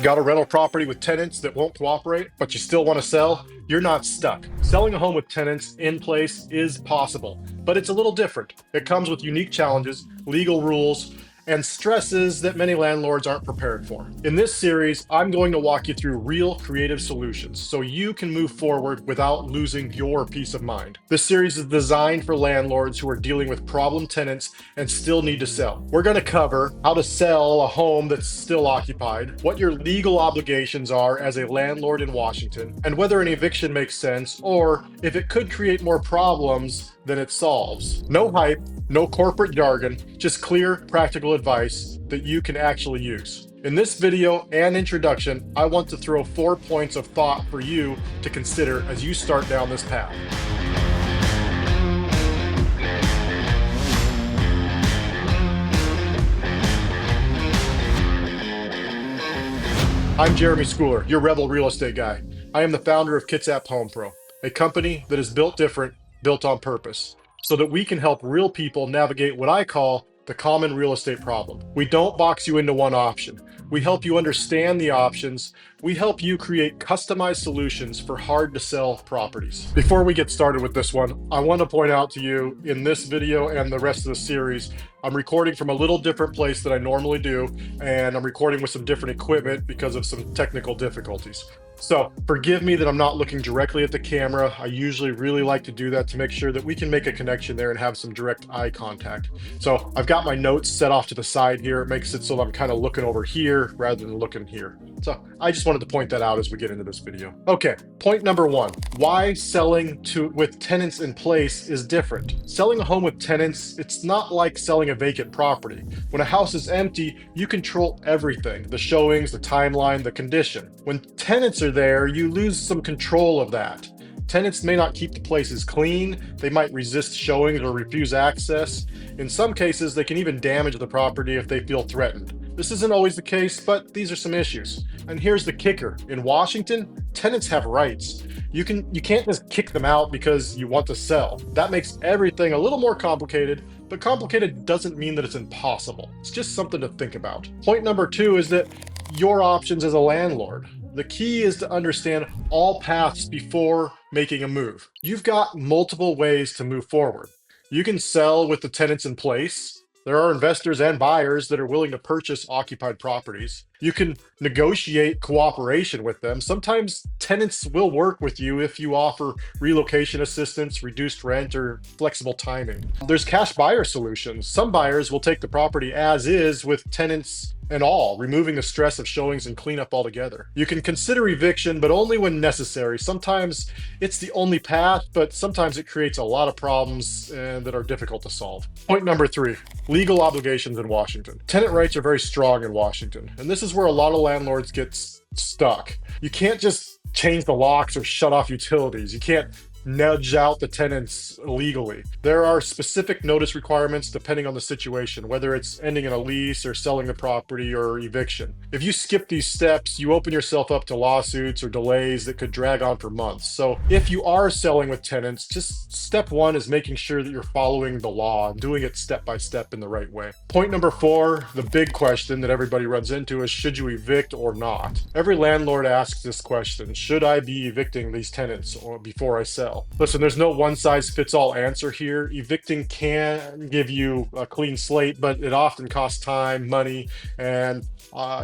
Got a rental property with tenants that won't cooperate, but you still want to sell? You're not stuck. Selling a home with tenants in place is possible, but it's a little different. It comes with unique challenges, legal rules, and stresses that many landlords aren't prepared for. In this series, I'm going to walk you through real creative solutions so you can move forward without losing your peace of mind. This series is designed for landlords who are dealing with problem tenants and still need to sell. We're going to cover how to sell a home that's still occupied, what your legal obligations are as a landlord in Washington, and whether an eviction makes sense or if it could create more problems than it solves. No hype, no corporate jargon, just clear, practical advice that you can actually use. In this video and introduction, I want to throw 4 points of thought for you to consider as you start down this path. I'm Jeremy Schooler, your Rebel real estate guy. I am the founder of Kitsap Home Pro, a company that is built different, built on purpose, so that we can help real people navigate what I call the common real estate problem. We don't box you into one option. We help you understand the options. We help you create customized solutions for hard to sell properties. Before we get started with this one, I want to point out to you in this video and the rest of the series, I'm recording from a little different place than I normally do, and I'm recording with some different equipment because of some technical difficulties. So forgive me that I'm not looking directly at the camera. I usually really like to do that to make sure that we can make a connection there and have some direct eye contact. So I've got my notes set off to the side here. It makes it so that I'm kind of looking over here rather than looking here. So I just wanted to point that out as we get into this video. Okay, point number one, why selling with tenants in place is different. Selling a home with tenants, it's not like selling a vacant property. When a house is empty, you control everything, the showings, the timeline, the condition. When tenants are there, you lose some control of that. Tenants may not keep the places clean, they might resist showings or refuse access. In some cases, they can even damage the property if they feel threatened. This isn't always the case, but these are some issues. And here's the kicker. In Washington, tenants have rights. You can't just kick them out because you want to sell. That makes everything a little more complicated, but complicated doesn't mean that it's impossible. It's just something to think about. Point number two is that your options as a landlord. The key is to understand all paths before making a move. You've got multiple ways to move forward. You can sell with the tenants in place. There are investors and buyers that are willing to purchase occupied properties. You can negotiate cooperation with them. Sometimes tenants will work with you if you offer relocation assistance, reduced rent, or flexible timing. There's cash buyer solutions. Some buyers will take the property as is with tenants and all, removing the stress of showings and cleanup altogether. You can consider eviction, but only when necessary. Sometimes it's the only path, but sometimes it creates a lot of problems that are difficult to solve. Point number three, legal obligations in Washington. Tenant rights are very strong in Washington, and this is where a lot of landlords get stuck. You can't just change the locks or shut off utilities. You can't nudge out the tenants illegally. There are specific notice requirements depending on the situation, whether it's ending in a lease or selling the property or eviction. If you skip these steps, you open yourself up to lawsuits or delays that could drag on for months. So if you are selling with tenants, just step one is making sure that you're following the law and doing it step by step in the right way. Point number four, the big question that everybody runs into is, should you evict or not? Every landlord asks this question: should I be evicting these tenants before I sell? Listen, there's no one-size-fits-all answer here. Evicting can give you a clean slate, but it often costs time, money, and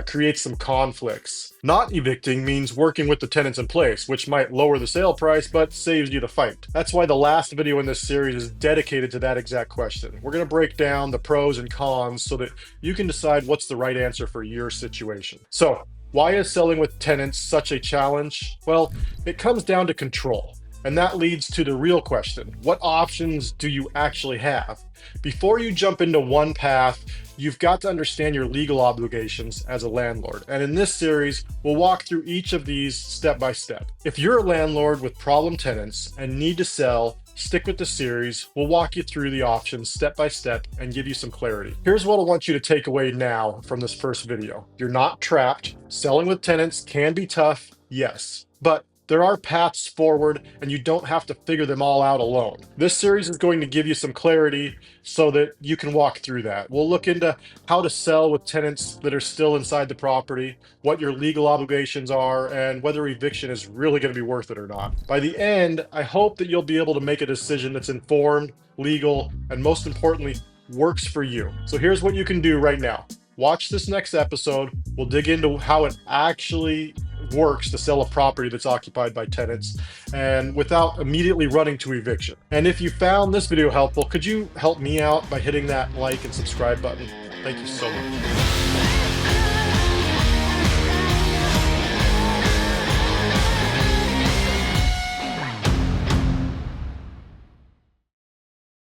creates some conflicts. Not evicting means working with the tenants in place, which might lower the sale price, but saves you the fight. That's why the last video in this series is dedicated to that exact question. We're going to break down the pros and cons so that you can decide what's the right answer for your situation. So, why is selling with tenants such a challenge? Well, it comes down to control. And that leads to the real question: what options do you actually have? Before you jump into one path, you've got to understand your legal obligations as a landlord. And in this series, we'll walk through each of these step by step. If you're a landlord with problem tenants and need to sell, stick with the series. We'll walk you through the options step by step and give you some clarity. Here's what I want you to take away now from this first video. You're not trapped. Selling with tenants can be tough, yes, but There are paths forward, and you don't have to figure them all out alone. This series is going to give you some clarity so that you can walk through that. We'll look into how to sell with tenants that are still inside the property, what your legal obligations are, and whether eviction is really going to be worth it or not. By the end, I hope that you'll be able to make a decision that's informed, legal, and most importantly, works for you. So here's what you can do right now. Watch this next episode. We'll dig into how it actually works to sell a property that's occupied by tenants and without immediately running to eviction. And if you found this video helpful, could you help me out by hitting that like and subscribe button? Thank you so much.